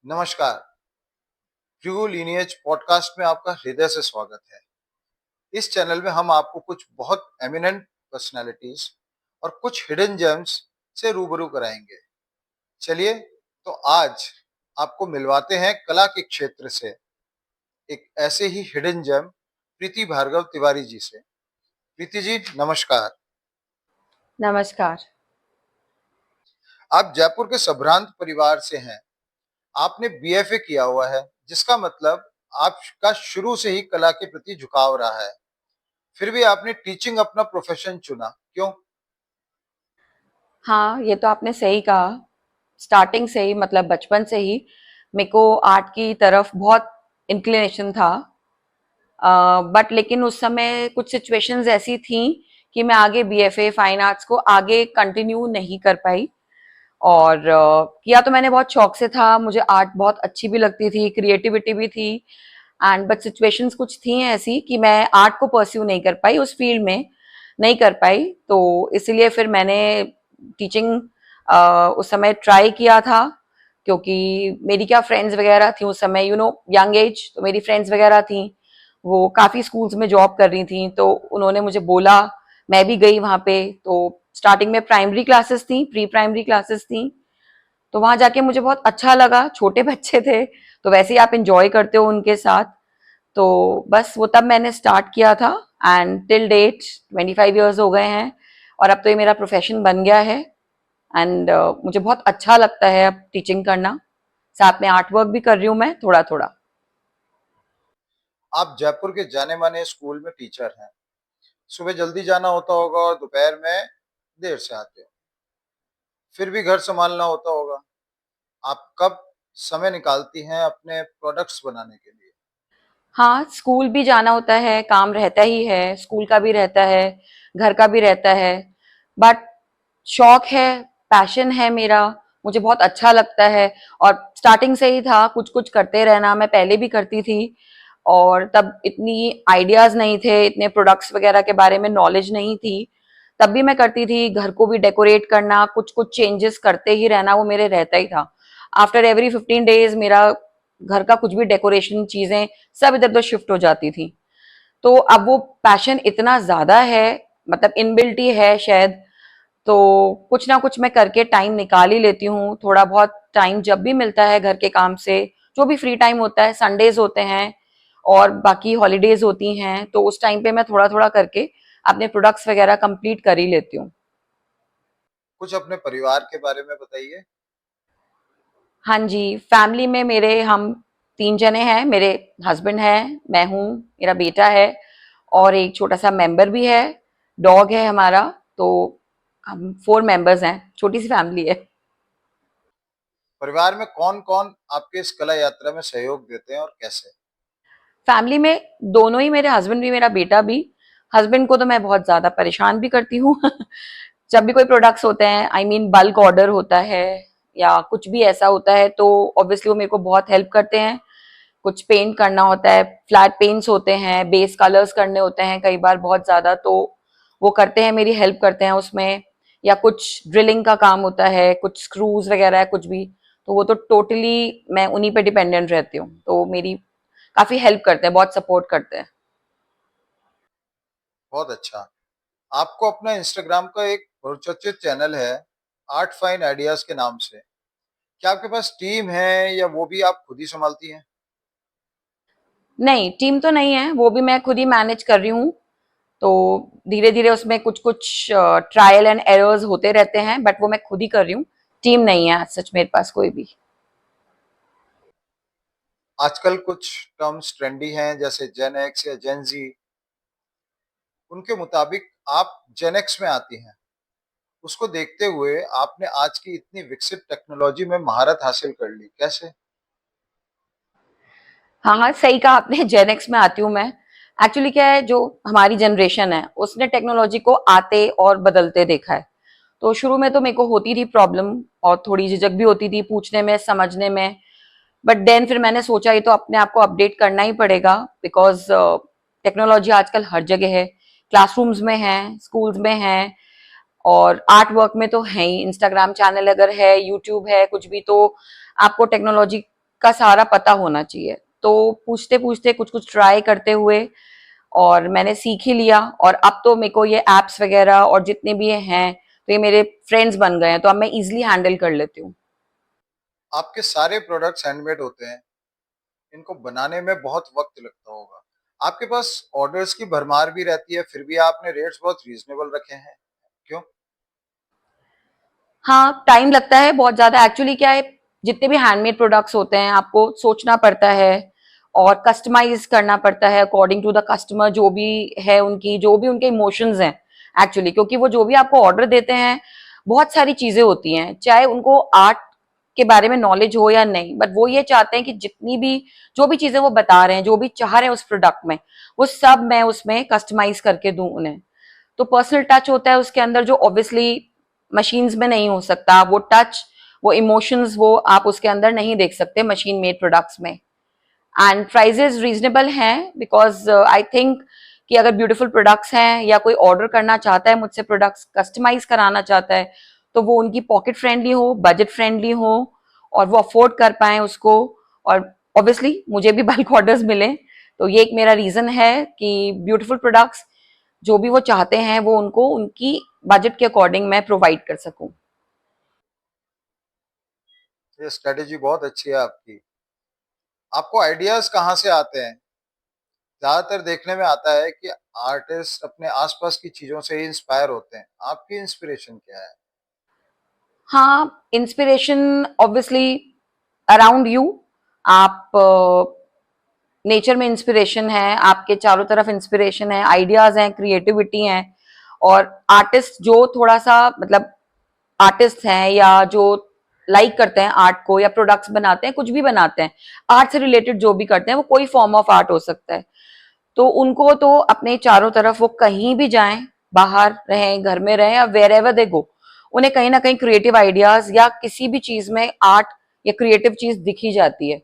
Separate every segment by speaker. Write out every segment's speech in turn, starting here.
Speaker 1: नमस्कार। True lineage podcast में आपका हृदय से स्वागत है। इस चैनल में हम आपको कुछ बहुत एमिनेंट पर्सनालिटीज और कुछ हिडन जेम्स से रूबरू कराएंगे। चलिए, तो आज आपको मिलवाते हैं कला के क्षेत्र से एक ऐसे ही हिडन जेम प्रीति भार्गव तिवारी जी से। प्रीति जी, नमस्कार।
Speaker 2: नमस्कार।
Speaker 1: आप जयपुर के संभ्रांत परिवार से हैं। आपने बीएफए किया हुआ है, जिसका मतलब आपका शुरू से ही कला के प्रति झुकाव रहा है। फिर भी आपने टीचिंग अपना प्रोफेशन चुना, क्यों?
Speaker 2: हाँ, ये तो आपने सही कहा। स्टार्टिंग से ही मतलब बचपन से ही मेरे को आर्ट की तरफ बहुत इंक्लिनेशन था। बट लेकिन उस समय कुछ सिचुएशंस ऐसी थी कि मैं आगे बीएफए फाइन आर्ट्स को आगे कंटिन्यू नहीं कर पाई। और किया तो मैंने बहुत शौक से था, मुझे आर्ट बहुत अच्छी भी लगती थी, क्रिएटिविटी भी थी। एंड बट सिचुएशंस कुछ थी ऐसी कि मैं आर्ट को परस्यू नहीं कर पाई, उस फील्ड में नहीं कर पाई। तो इसलिए फिर मैंने टीचिंग उस समय ट्राई किया था, क्योंकि मेरी क्या फ्रेंड्स वगैरह थी उस समय, यंग एज, तो मेरी फ्रेंड्स वगैरह थी, वो काफी स्कूल्स में जॉब कर रही थी, तो उन्होंने मुझे बोला, मैं भी गई वहां पे। तो स्टार्टिंग में प्राइमरी क्लासेस थी, प्री प्राइमरी क्लासेस थी, तो वहां जाके मुझे बहुत अच्छा लगा। छोटे बच्चे थे तो वैसे ही आप इंजॉय करते हो उनके साथ। तो बस वो तब मैंने स्टार्ट किया था। एंड टिल डेट 25 ईयर्स हो गए हैं, और अब तो ये मेरा प्रोफेशन बन गया है। एंड मुझे बहुत अच्छा लगता है अब टीचिंग करना। साथ में आर्ट वर्क भी कर रही हूँ मैं थोड़ा थोड़ा।
Speaker 1: आप जयपुर के जाने माने स्कूल में टीचर हैं। सुबह जल्दी जाना होता होगा और दोपहर में देर से आते हो। फिर भी घर संभालना होता होगा। आप कब समय निकालती हैं अपने प्रोडक्ट्स बनाने के लिए?
Speaker 2: हाँ, स्कूल भी जाना होता है, काम रहता ही है, स्कूल का भी रहता है, घर का भी रहता है। बट शौक है, पैशन है मेरा, मुझे बहुत अच्छा लगता है। और स्टार्टिंग से ही था कुछ कुछ करते रहना, मैं पहले भी करती थी। और तब इतनी आइडियाज नहीं थे, इतने प्रोडक्ट्स वगैरह के बारे में नॉलेज नहीं थी, तब भी मैं करती थी। घर को भी डेकोरेट करना, कुछ कुछ चेंजेस करते ही रहना, वो मेरे रहता ही था। आफ्टर एवरी 15 डेज मेरा घर का कुछ भी डेकोरेशन चीजें सब इधर उधर शिफ्ट हो जाती थी। तो अब वो पैशन इतना ज्यादा है, मतलब इनबिल्ट ही है शायद। तो कुछ ना कुछ मैं करके टाइम निकाल ही लेती हूँ, थोड़ा बहुत टाइम जब भी मिलता है घर के काम से, जो भी फ्री टाइम होता है, संडेज होते हैं और बाकी हॉलीडेज होती हैं, तो उस टाइम पे मैं थोड़ा थोड़ा करके अपने प्रोडक्ट्स वगैरह कंप्लीट कर ही लेती हूँ।
Speaker 1: कुछ अपने परिवार के बारे में बताइए।
Speaker 2: हाँ जी, फैमिली में मेरे हम 3 जने हैं। मेरे हस्बैंड हैं, मैं हूँ, मेरा बेटा है, और एक छोटा सा मेंबर भी है, डॉग है हमारा। तो हम 4 मेंबर्स हैं, छोटी सी फैमिली है।
Speaker 1: परिवार में कौन कौन आपके इस कला यात्रा में सहयोग देते हैं और कैसे?
Speaker 2: फैमिली में दोनों ही, मेरे हस्बैंड भी मेरा बेटा भी। हस्बैंड को तो मैं बहुत ज्यादा परेशान भी करती हूँ जब भी कोई प्रोडक्ट्स होते हैं, आई मीन बल्क ऑर्डर होता है या कुछ भी ऐसा होता है, तो ऑब्वियसली वो मेरे को बहुत हेल्प करते हैं। कुछ पेंट करना होता है, फ्लैट पेंट्स होते हैं, बेस कलर्स करने होते हैं कई बार बहुत ज्यादा, तो वो करते हैं, मेरी हेल्प करते हैं उसमें। या कुछ ड्रिलिंग का काम होता है, कुछ स्क्रूज वगैरह है, कुछ भी, तो वो तो टोटली मैं उन्हीं पे डिपेंडेंट रहती हूँ, तो मेरी काफी हेल्प करते हैं, बहुत सपोर्ट करते हैं।
Speaker 1: बहुत अच्छा। आपको अपना इंस्टाग्राम का एक बहुचर्चित चैनल है, आर्ट फाइन आइडियाज के नाम से। क्या आपके पास टीम है या वो भी आप खुद ही संभालती हैं?
Speaker 2: नहीं, टीम तो नहीं है, वो भी मैं खुद ही मैनेज कर रही हूँ। तो धीरे धीरे उसमें कुछ कुछ ट्रायल एंड एरर्स होते रहते हैं, बट वो मैं खुद ही कर रही हूँ। टीम नहीं है सच मेरे पास कोई भी।
Speaker 1: आजकल कुछ टर्म्स ट्रेंडी हैं, जैसे जेन एक्स या जेन जी। उनके मुताबिक आप जेन एक्स में आती हैं। उसको देखते हुए आपने आज की इतनी विकसित टेक्नोलॉजी में महारत हासिल कर ली, कैसे?
Speaker 2: हाँ हाँ, सही कहा आपने जेन एक्स में आती हूँ मैं। एक्चुअली क्या है, जो हमारी जनरेशन है उसने टेक्नोलॉजी को आते और बदलते देखा है। तो शुरू में तो मेरे को होती थी प्रॉब्लम, और थोड़ी झिझक भी होती थी पूछने में, समझने में। बट देन फिर मैंने सोचा ये तो अपने आप को अपडेट करना ही पड़ेगा, बिकॉज टेक्नोलॉजी आजकल हर जगह है, क्लासरूम्स में है, स्कूल्स में है, और आर्ट वर्क में तो है ही। इंस्टाग्राम चैनल अगर है, यूट्यूब है, कुछ भी, तो आपको टेक्नोलॉजी का सारा पता होना चाहिए। तो पूछते पूछते कुछ कुछ ट्राई करते हुए और मैंने सीख ही लिया, और अब तो मेरे को ये एप्स वगैरह और जितने भी ये हैं तो ये मेरे फ्रेंड्स बन गए हैं, तो अब मैं इजिली हैंडल कर लेती हूँ।
Speaker 1: आपके सारे प्रोडक्ट्स हैंडमेड होते हैं, इनको बनाने में बहुत वक्त लगता होगा। आपके पास ऑर्डर्स की भरमार भी रहती है, फिर भी आपने रेट्स बहुत रीजनेबल रखे हैं, क्यों?
Speaker 2: हाँ, टाइम लगता है बहुत ज्यादा। एक्चुअली क्या है, जितने भी हैंडमेड प्रोडक्ट्स होते हैं आपको सोचना पड़ता है और कस्टमाइज करना पड़ता है अकॉर्डिंग टू द कस्टमर, जो भी है उनकी, जो भी उनके इमोशंस हैं एक्चुअली, क्योंकि वो जो भी आपको ऑर्डर देते हैं बहुत सारी चीजें होती हैं, चाहे उनको आर्ट के बारे में नॉलेज हो या नहीं, बट वो ये चाहते हैं कि जितनी भी, जो भी चीजें वो बता रहे हैं, जो भी चाह रहे हैं उस प्रोडक्ट में, वो सब मैं उसमें कस्टमाइज करके दूं उन्हें। तो पर्सनल टच होता है उसके अंदर, जो ऑब्वियसली मशीन्स में नहीं हो सकता। वो टच, वो इमोशंस, वो आप उसके अंदर नहीं देख सकते मशीन मेड प्रोडक्ट्स में। एंड प्राइजेस रीजनेबल हैं, बिकॉज आई थिंक कि अगर ब्यूटीफुल प्रोडक्ट्स हैं या कोई ऑर्डर करना चाहता है मुझसे, प्रोडक्ट्स कस्टमाइज कराना चाहता है, तो वो उनकी पॉकेट फ्रेंडली हो, बजट फ्रेंडली हो, और वो अफोर्ड कर पाए उसको, और ऑब्वियसली मुझे भी बल्क ऑर्डर्स मिले। तो ये एक मेरा रीजन है कि ब्यूटीफुल प्रोडक्ट्स जो भी वो चाहते हैं वो उनको उनकी बजट के अकॉर्डिंग मैं प्रोवाइड कर सकूं।
Speaker 1: ये स्ट्रेटेजी बहुत अच्छी है आपकी। आपको आइडियाज कहाँ से आते हैं? ज्यादातर देखने में आता है कि आर्टिस्ट अपने आसपास की चीजों से ही इंस्पायर होते हैं। आपकी इंस्पिरेशन क्या है?
Speaker 2: हाँ, इंस्पिरेशन ऑब्वियसली अराउंड यू। आप नेचर में इंस्पिरेशन है, आपके चारों तरफ इंस्पिरेशन है, आइडियाज हैं, क्रिएटिविटी है। और आर्टिस्ट जो थोड़ा सा मतलब आर्टिस्ट हैं या जो लाइक करते हैं आर्ट को, या प्रोडक्ट्स बनाते हैं, कुछ भी बनाते हैं, आर्ट से रिलेटेड जो भी करते हैं, वो कोई फॉर्म ऑफ आर्ट हो सकता है। तो उनको तो अपने चारों तरफ, वो कहीं भी जाएं, बाहर रहें, घर में रहें, या वेर एवर दे गो, उन्हें कहीं ना कहीं क्रिएटिव आइडियाज या किसी भी चीज में आर्ट या क्रिएटिव चीज दिखी जाती है।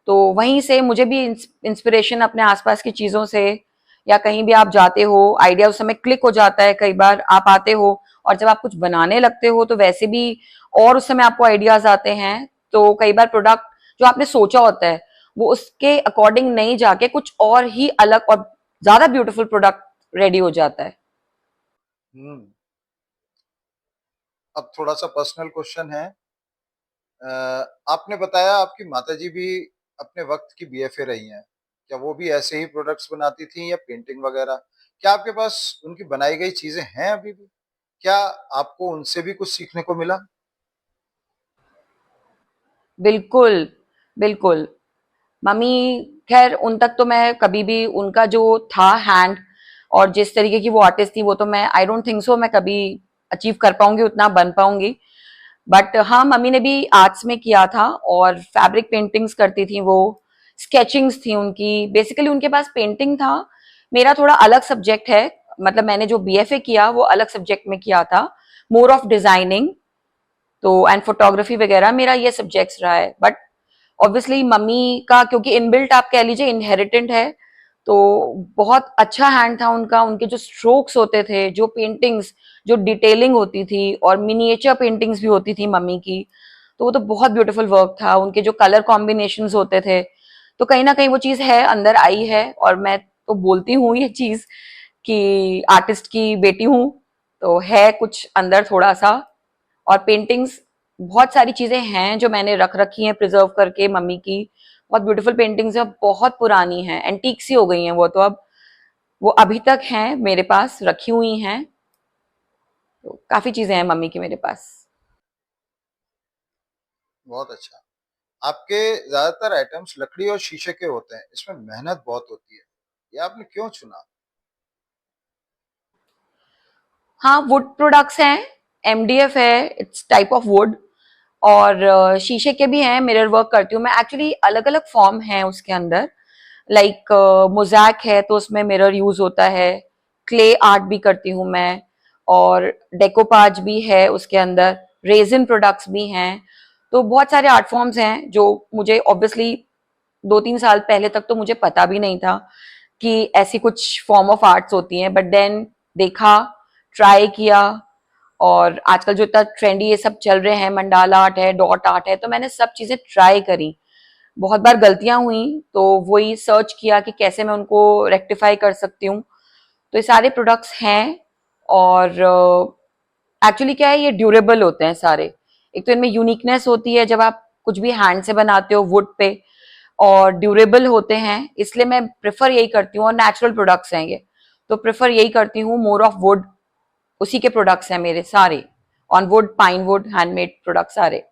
Speaker 2: तो वहीं से मुझे भी इंस्पिरेशन अपने आसपास की चीजों से, या कहीं भी आप जाते हो आइडिया उस समय क्लिक हो जाता है, कई बार आप आते हो और जब आप कुछ बनाने लगते हो तो वैसे भी और उस समय आपको आइडियाज आते हैं। तो कई बार प्रोडक्ट जो आपने सोचा होता है वो उसके अकॉर्डिंग नहीं जाके कुछ और ही अलग और ज्यादा ब्यूटीफुल प्रोडक्ट रेडी हो जाता है।
Speaker 1: हम्म। अब थोड़ा सा पर्सनल क्वेश्चन है। अ, आपने बताया आपकी माताजी भी अपने वक्त की बीएफए रही हैं। क्या वो भी ऐसे ही प्रोडक्ट्स बनाती थी या पेंटिंग वगैरह? क्या आपके पास उनकी बनाई गई चीजें हैं अभी भी? क्या आपको उनसे भी कुछ सीखने को मिला?
Speaker 2: बिल्कुल, बिल्कुल। मम्मी, खैर उन तक तो मैं कभी भी, उनका जो था हैंड और जिस तरीके की वो आर्टिस्ट थी, वो तो मैं आई डोंट थिंक सो मैं कभी अचीव कर पाऊंगी, उतना बन पाऊंगी। बट हाँ, मम्मी ने भी आर्ट्स में किया था और फैब्रिक पेंटिंग्स करती थी वो, स्केचिंग्स थी उनकी, बेसिकली उनके पास पेंटिंग था। मेरा थोड़ा अलग सब्जेक्ट है, मतलब मैंने जो बीएफए किया वो अलग सब्जेक्ट में किया था, मोर ऑफ डिजाइनिंग, तो एंड फोटोग्राफी वगैरह मेरा ये सब्जेक्ट्स रहा है। बट ऑब्वियसली मम्मी का, क्योंकि इनबिल्ट आप कह लीजिए इनहेरिटेंट है, तो बहुत अच्छा हैंड था उनका। उनके जो स्ट्रोक्स होते थे, जो पेंटिंग्स, जो डिटेलिंग होती थी, और मिनिएचर पेंटिंग्स भी होती थी मम्मी की, तो वो तो बहुत ब्यूटीफुल वर्क था। उनके जो कलर कॉम्बिनेशंस होते थे, तो कहीं ना कहीं वो चीज है, अंदर आई है। और मैं तो बोलती हूँ ये चीज कि आर्टिस्ट की बेटी हूँ, तो है कुछ अंदर थोड़ा सा। और पेंटिंग्स, बहुत सारी चीजें हैं जो मैंने रख रखी हैं प्रिजर्व करके मम्मी की। बहुत ब्यूटीफुल पेंटिंग्स है, बहुत पुरानी हैं, एंटीक सी हो गई हैं वो तो अब, वो अभी तक हैं मेरे पास रखी हुई हैं। तो काफी चीजें हैं मम्मी की मेरे पास।
Speaker 1: बहुत अच्छा। आपके ज्यादातर आइटम्स लकड़ी और शीशे के होते हैं, इसमें मेहनत बहुत होती है, ये आपने क्यों चुना?
Speaker 2: हाँ, वुड प्रोडक्ट्स हैं, एमडीएफ है, इट्स टाइप ऑफ वुड। और शीशे के भी हैं, मिरर वर्क करती हूँ मैं एक्चुअली। अलग अलग फॉर्म है उसके अंदर, लाइक मोजैक है तो उसमें मिरर यूज होता है, क्ले आर्ट भी करती हूँ मैं, और डेकोपाज भी है उसके अंदर, रेजिन प्रोडक्ट्स भी हैं। तो बहुत सारे आर्ट फॉर्म्स हैं जो मुझे ऑब्वियसली 2-3 साल पहले तक तो मुझे पता भी नहीं था कि ऐसी कुछ फॉर्म ऑफ आर्ट्स होती हैं। बट देन देखा, ट्राई किया, और आजकल जो इतना ट्रेंडी ये सब चल रहे हैं, मंडाला आर्ट है, डॉट आर्ट है, तो मैंने सब चीजें ट्राई करी। बहुत बार गलतियां हुई, तो वही सर्च किया कि कैसे मैं उनको रेक्टिफाई कर सकती हूँ। तो ये सारे प्रोडक्ट्स हैं, और एक्चुअली क्या है, ये ड्यूरेबल होते हैं सारे। एक तो इनमें यूनिकनेस होती है जब आप कुछ भी हैंड से बनाते हो वुड पे, और ड्यूरेबल होते हैं, इसलिए मैं प्रेफर यही करती हूँ। और नेचुरल प्रोडक्ट्स हैं ये, तो प्रेफर यही करती हूँ, मोर ऑफ वुड। उसी के प्रोडक्ट्स हैं मेरे सारे, on would, pine would, handmade products सारे।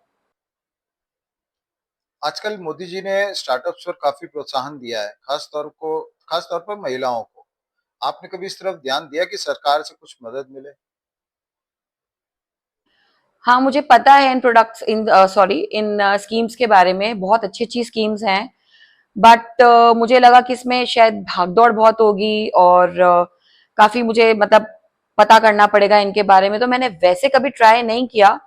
Speaker 1: आजकल मोदी जी ने स्टार्टअप्स पर काफी प्रोत्साहन दिया है, खास तौर पर महिलाओं को। आपने कभी इस तरफ ध्यान दिया कि सरकार से कुछ मदद मिले?
Speaker 2: हाँ, मुझे पता है इन प्रोडक्ट्स, इन सॉरी, इन स्कीम्स के बारे में। बहुत अच्छी अच्छी स्कीम्स हैं, बट मुझे लगा कि इसमें शायद भागदौड़ बहुत होगी, और काफी मुझे मतलब पता करना पड़ेगा इनके बारे में, तो मैंने वैसे कभी ट्राई नहीं किया।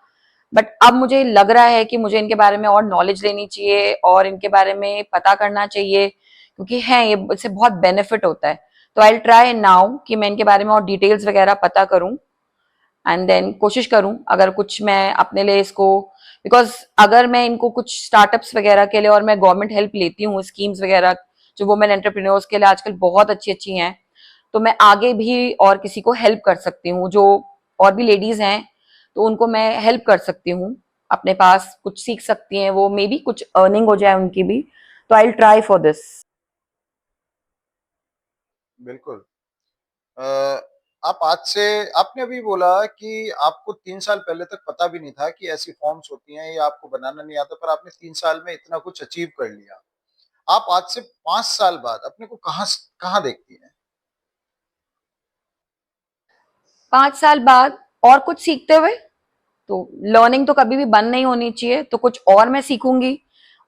Speaker 2: बट अब मुझे लग रहा है कि मुझे इनके बारे में और नॉलेज लेनी चाहिए, और इनके बारे में पता करना चाहिए, क्योंकि है ये, इससे बहुत बेनिफिट होता है। तो आई ट्राई नाउ कि मैं इनके बारे में और डिटेल्स वगैरह पता करूं, एंड देन कोशिश करूं अगर कुछ मैं अपने लिए इसको, बिकॉज अगर मैं इनको कुछ स्टार्टअप्स वगैरह के लिए, और मैं गवर्नमेंट हेल्प लेती हूँ स्कीम्स वगैरह जो वुमेन एंटरप्रेन्योर्स के लिए आजकल बहुत अच्छी अच्छी हैं, तो मैं आगे भी और किसी को हेल्प कर सकती हूँ, जो और भी लेडीज हैं, तो उनको मैं हेल्प कर सकती हूँ। अपने पास कुछ सीख सकती हैं वो, मे बी कुछ अर्निंग हो जाए उनकी भी। तो आई ट्राई फॉर दिस।
Speaker 1: बिल्कुल। अ, आप आज से आपने अभी बोला कि आपको 3 साल पहले तक पता भी नहीं था कि ऐसी फॉर्म्स होती हैं, या आपको बनाना नहीं आता, पर आपने 3 साल में इतना कुछ अचीव कर लिया। आप आज से 5 साल बाद अपने को कहाँ कहाँ देखती हैं?
Speaker 2: 5 साल बाद और कुछ सीखते हुए, तो लर्निंग तो कभी भी बंद नहीं होनी चाहिए, तो कुछ और मैं सीखूंगी।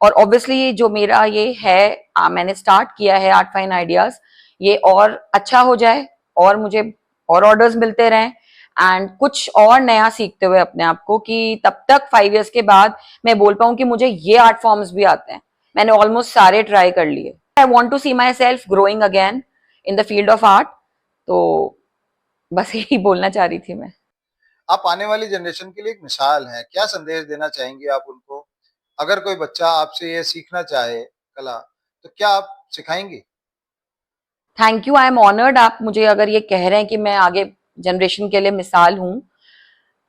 Speaker 2: और ऑब्वियसली जो मेरा ये है, मैंने स्टार्ट किया है आर्ट फाइन आइडियाज, ये और अच्छा हो जाए, और मुझे और ऑर्डर्स मिलते रहें, एंड कुछ और नया सीखते हुए अपने आप को, कि तब तक 5 इयर्स के बाद मैं बोल पाऊं कि मुझे ये आर्ट फॉर्म्स भी आते हैं। मैंने ऑलमोस्ट सारे ट्राई कर लिए। I want to see myself growing again in the field of art. तो बस यही बोलना चाह रही थी मैं।
Speaker 1: आप आने वाली जनरेशन के लिए एक मिसाल हैं, क्या संदेश देना चाहेंगे आप उनको? अगर कोई बच्चा आपसे ये सीखना चाहे कला, तो क्या आप सिखाएंगी?
Speaker 2: Thank you, I am honoured. आप मुझे अगर ये कह रहे हैं कि मैं आगे जनरेशन के लिए मिसाल हूं,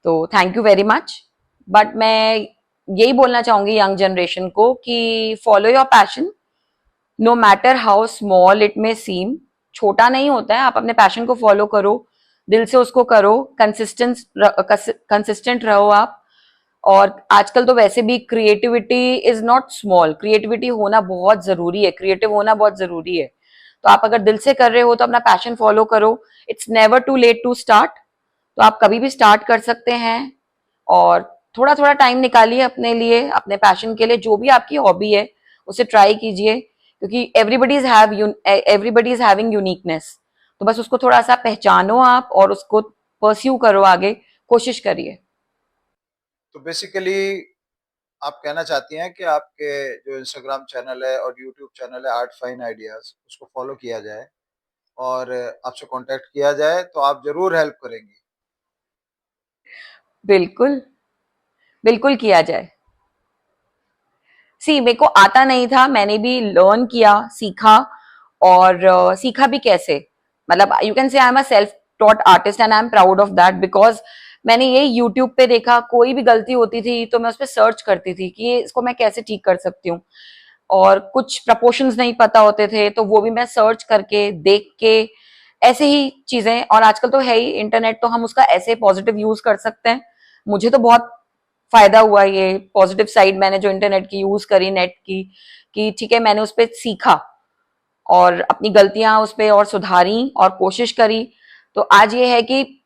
Speaker 2: तो thank you very much. But मैं यही बोलना चाहूंगी यंग जनरेशन को कि follow your passion, no matter how small it may seem. छोटा नहीं होता है, आप अपने पैशन को फॉलो करो, दिल से उसको करो, कंसिस्टेंट रहो आप। और आजकल तो वैसे भी creativity is not small, creativity होना बहुत जरूरी है, क्रिएटिव होना बहुत जरूरी है। तो आप अगर दिल से कर रहे हो तो अपना पैशन फॉलो करो। It's never too late to start. तो आप कभी भी स्टार्ट कर सकते हैं, और थोड़ा थोड़ा टाइम निकालिए अपने लिए, अपने पैशन के लिए, जो भी आपकी हॉबी है उसे ट्राई कीजिए, क्योंकि एवरीबडी इज हैविंग यूनिकनेस। तो बस उसको थोड़ा सा पहचानो आप, और उसको परस्यू करो आगे, कोशिश करिए।
Speaker 1: तो बेसिकली आप कहना चाहती हैं कि आपके जो इंस्टाग्राम चैनल है और यूट्यूब चैनल है आर्ट फाइन आइडियाज, उसको फॉलो किया जाए और आपसे कांटेक्ट किया जाए, तो आप जरूर हेल्प करेंगी।
Speaker 2: बिल्कुल, बिल्कुल किया जाए। सी, मेरे को आता नहीं था, मैंने भी लर्न किया, सीखा। और सीखा भी कैसे, मतलब you can say I am a self taught artist, and I am proud of that, because मैंने ये यूट्यूब पे देखा, कोई भी गलती होती थी तो मैं उस पर सर्च करती थी कि ये इसको मैं कैसे ठीक कर सकती हूँ। और कुछ प्रपोर्शंस नहीं पता होते थे, तो वो भी मैं सर्च करके देख के, ऐसे ही चीजें। और आजकल तो है ही इंटरनेट, तो हम उसका ऐसे पॉजिटिव यूज कर सकते हैं। मुझे तो बहुत फायदा हुआ, ये पॉजिटिव साइड मैंने जो इंटरनेट की यूज करी, नेट की, कि ठीक है मैंने उस पर सीखा, और अपनी गलतियां उस पर और सुधारी, और कोशिश करी। तो आज ये है कि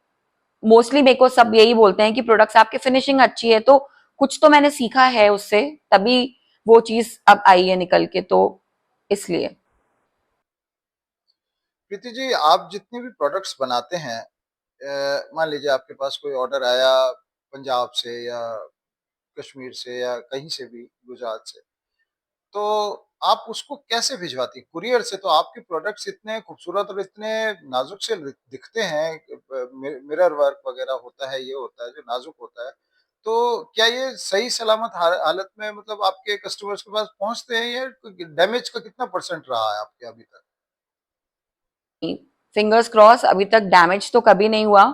Speaker 2: मोस्टली मेरे को सब यही बोलते हैं कि प्रोडक्ट्स आपकी फिनिशिंग अच्छी है, तो कुछ तो मैंने सीखा है उससे, तभी वो चीज अब आई है निकल के, तो इसलिए।
Speaker 1: प्रीति जी, आप जितने भी प्रोडक्ट्स बनाते हैं, मान लीजिए आपके पास कोई ऑर्डर आया पंजाब से या कश्मीर से या कहीं से भी, गुजरात से, तो आप उसको कैसे भिजवाती? कुरियर से? तो आपके प्रोडक्ट्स इतने खूबसूरत और इतने नाजुक से दिखते हैं, मिरर वर्क वगैरह होता है, ये होता है जो नाजुक होता है, तो क्या ये सही सलामत हालत में मतलब आपके कस्टमर्स के पास पहुंचते हैं, या डैमेज का कितना परसेंट रहा है आपके अभी तक?
Speaker 2: फिंगर्स क्रॉस, अभी तक डैमेज तो कभी नहीं हुआ।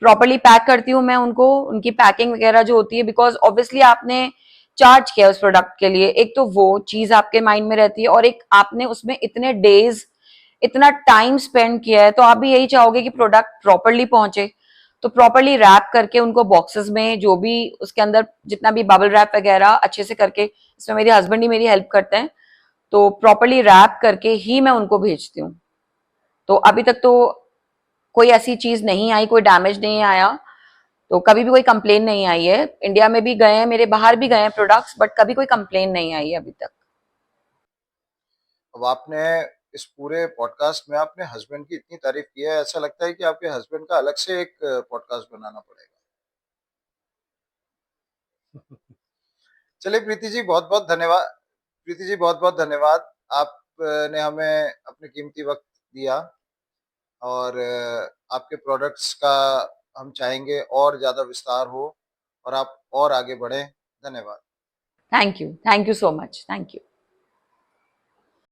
Speaker 2: प्रॉपरली पैक करती हूँ मैं उनको, उनकी पैकिंग वगैरह जो होती है, बिकॉज ऑब्वियसली आपने चार्ज किया उस प्रोडक्ट के लिए, एक तो वो चीज आपके माइंड में रहती है, और एक आपने उसमें इतने डेज इतना टाइम स्पेंड किया है, तो आप भी यही चाहोगे कि प्रोडक्ट प्रॉपरली पहुंचे। तो प्रॉपरली रैप करके उनको बॉक्सेस में, जो भी उसके अंदर जितना भी बबल रैप वगैरह अच्छे से करके, इसमें मेरे हस्बैंड ही मेरी हेल्प करते हैं, तो प्रॉपरली रैप करके ही मैं उनको भेजती हूँ। तो अभी तक तो कोई ऐसी चीज नहीं आई, कोई डैमेज नहीं आया, तो कभी भी कोई कंप्लेन नहीं आई है। इंडिया में भी गए हैं मेरे, बाहर भी गए हैं प्रोडक्ट्स, बट कभी कोई कंप्लेन नहीं आई है अभी तक।
Speaker 1: अब आपने इस पूरे पॉडकास्ट में अपने हस्बैंड की इतनी तारीफ की है, ऐसा लगता है कि आपके हस्बैंड का अलग से एक पॉडकास्ट बनाना पड़ेगा। चलिए प्रीति जी, बहुत बहुत धन्यवाद। प्रीति जी, बहुत बहुत धन्यवाद। आपने हमें अपने कीमती वक्त दिया, और आपके प्रोडक्ट्स का हम चाहेंगे और ज्यादा विस्तार हो और आप और आगे बढ़ें। धन्यवाद।
Speaker 2: Thank you so much, thank you.